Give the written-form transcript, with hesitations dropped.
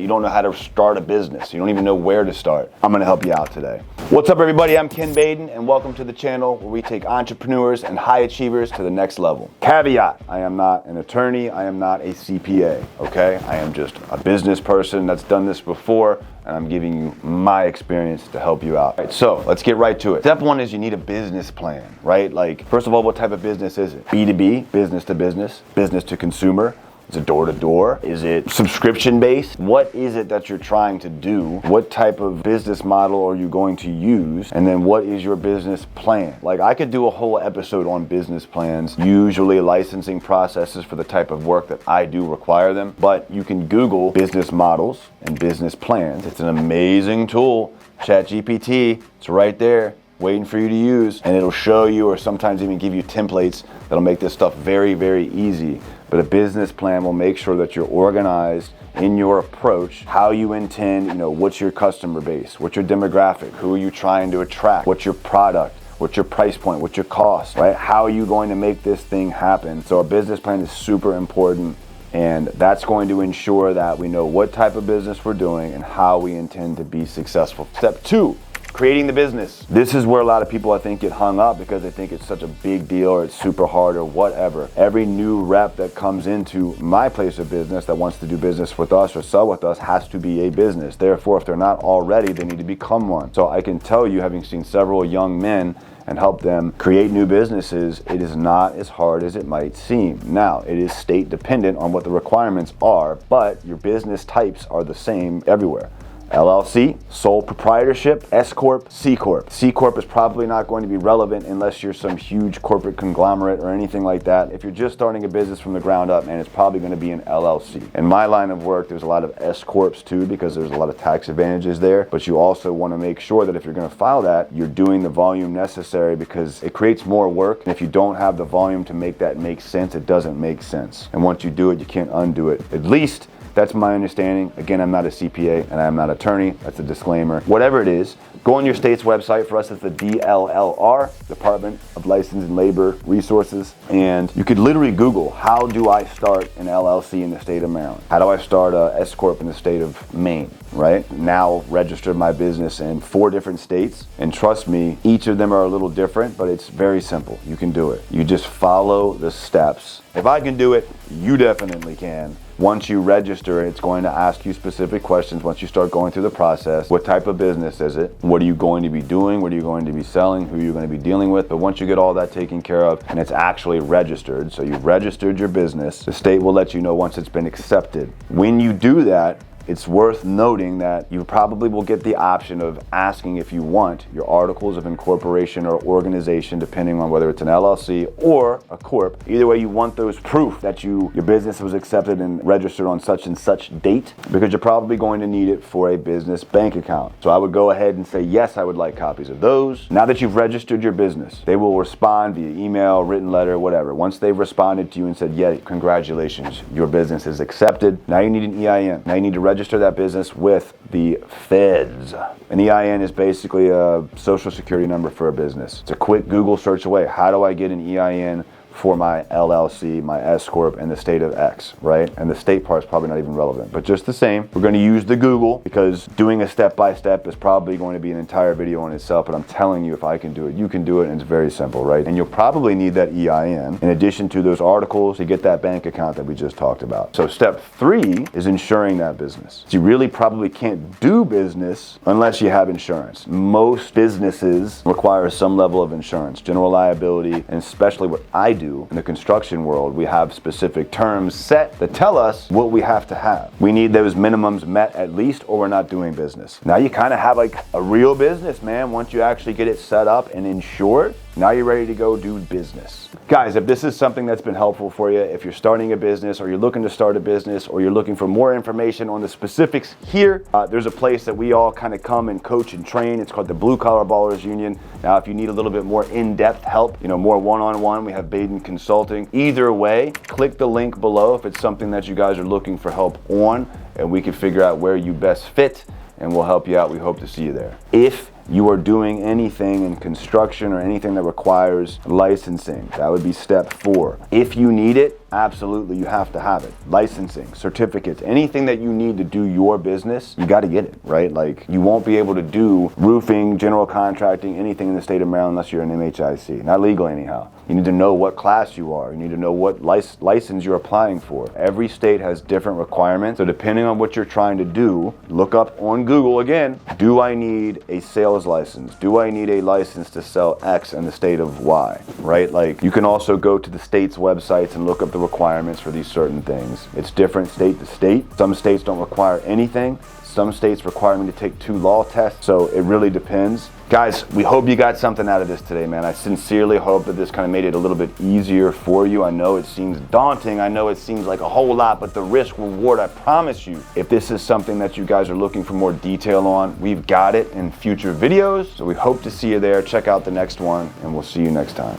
you don't know how to start a business, you don't even know where to start, I'm gonna help you out today. What's up everybody, I'm Ken Baden and welcome to the channel where we take entrepreneurs and high achievers to the next level. Caveat, I am not an attorney, I am not a CPA, okay? I am just a business person that's done this before and I'm giving you my experience to help you out. All right, so let's get right to it. Step one is you need a business plan, right? Like, first of all, what type of business is it? B2B, business to business, business to consumer. Is it door to door? Is it subscription based? What is it that you're trying to do? What type of business model are you going to use? And then what is your business plan? Like, I could do a whole episode on business plans. Usually licensing processes for the type of work that I do require them, but you can Google business models and business plans. It's an amazing tool. ChatGPT, it's right there waiting for you to use, and it'll show you or sometimes even give you templates that'll make this stuff very, very easy. But a business plan will make sure that you're organized in your approach, how you intend, what's your customer base, what's your demographic, who are you trying to attract, what's your product, what's your price point, what's your cost, right? How are you going to make this thing happen? So a business plan is super important, and that's going to ensure that we know what type of business we're doing and how we intend to be successful. Step two, creating the business. This is where a lot of people, I think, get hung up because they think it's such a big deal or it's super hard or whatever. Every new rep that comes into my place of business that wants to do business with us or sell with us has to be a business. Therefore, if they're not already, they need to become one. So I can tell you, having seen several young men and help them create new businesses, it is not as hard as it might seem. Now, it is state dependent on what the requirements are, but your business types are the same everywhere. LLC, sole proprietorship, S Corp, C Corp. C Corp is probably not going to be relevant unless you're some huge corporate conglomerate or anything like that. If you're just starting a business from the ground up, man, it's probably going to be an LLC. In my line of work, there's a lot of S Corps too because there's a lot of tax advantages there, but you also want to make sure that if you're going to file that, you're doing the volume necessary because it creates more work. And if you don't have the volume to make that make sense, it doesn't make sense. And once you do it, you can't undo it. At least that's my understanding. Again, I'm not a CPA and I'm not an attorney. That's a disclaimer. Whatever it is, go on your state's website. For us, it's the DLLR, Department of License and Labor Resources. And you could literally Google, how do I start an LLC in the state of Maryland? How do I start a S Corp in the state of Maine, right? Now registered my business in 4 different states. And trust me, each of them are a little different, but it's very simple. You can do it. You just follow the steps. If I can do it, you definitely can. Once you register, it's going to ask you specific questions once you start going through the process. What type of business is it? What are you going to be doing? What are you going to be selling? Who are you going to be dealing with? But once you get all that taken care of and it's actually registered, so you've registered your business, the state will let you know once it's been accepted. When you do that, it's worth noting that you probably will get the option of asking if you want your articles of incorporation or organization, depending on whether it's an LLC or a corp. Either way, you want those proof that your business was accepted and registered on such and such date, because you're probably going to need it for a business bank account. So I would go ahead and say, yes, I would like copies of those. Now that you've registered your business, they will respond via email, written letter, whatever. Once they've responded to you and said, yeah, congratulations, your business is accepted. Now you need an EIN. Now you need to register that business with the feds. An EIN is basically a social security number for a business. It's a quick Google search away. How do I get an EIN for my LLC, my S Corp, in the state of X, right? And the state part is probably not even relevant. But just the same, we're going to use the Google because doing a step-by-step is probably going to be an entire video in itself. But I'm telling you, if I can do it, you can do it, and it's very simple, right? And you'll probably need that EIN in addition to those articles to get that bank account that we just talked about. So step 3 is insuring that business. So you really probably can't do business unless you have insurance. Most businesses require some level of insurance, general liability, and especially what I do in the construction world, we have specific terms set that tell us what we have to have. We need those minimums met at least, or we're not doing business. Now you kind of have like a real business, man. Once you actually get it set up and insured, now you're ready to go do business. Guys, if this is something that's been helpful for you, if you're starting a business or you're looking to start a business or you're looking for more information on the specifics here, there's a place that we all kind of come and coach and train. It's called the Blue Collar Ballers Union. Now, if you need a little bit more in-depth help, more one-on-one, we have Baden Consulting. Either way, click the link below if it's something that you guys are looking for help on, and we can figure out where you best fit, and we'll help you out. We hope to see you there. If you are doing anything in construction or anything that requires licensing. That would be step 4. If you need it, absolutely, you have to have it. Licensing, certificates, anything that you need to do your business, you got to get it, right? Like, you won't be able to do roofing, general contracting, anything in the state of Maryland unless you're an MHIC. Not legal anyhow. You need to know what class you are. You need to know what license you're applying for. Every state has different requirements. So depending on what you're trying to do, look up on Google again, do I need a sales license? Do I need a license to sell X in the state of Y, right? Like, you can also go to the state's websites and look up the requirements for these certain things. It's different state to state. Some states don't require anything. Some states require me to take 2 law tests, so it really depends. Guys, we hope you got something out of this today, man. I sincerely hope that this kind of made it a little bit easier for you. I know it seems daunting. I know it seems like a whole lot, but the risk reward, I promise you, if this is something that you guys are looking for more detail on, we've got it in future videos. So we hope to see you there. Check out the next one, and we'll see you next time.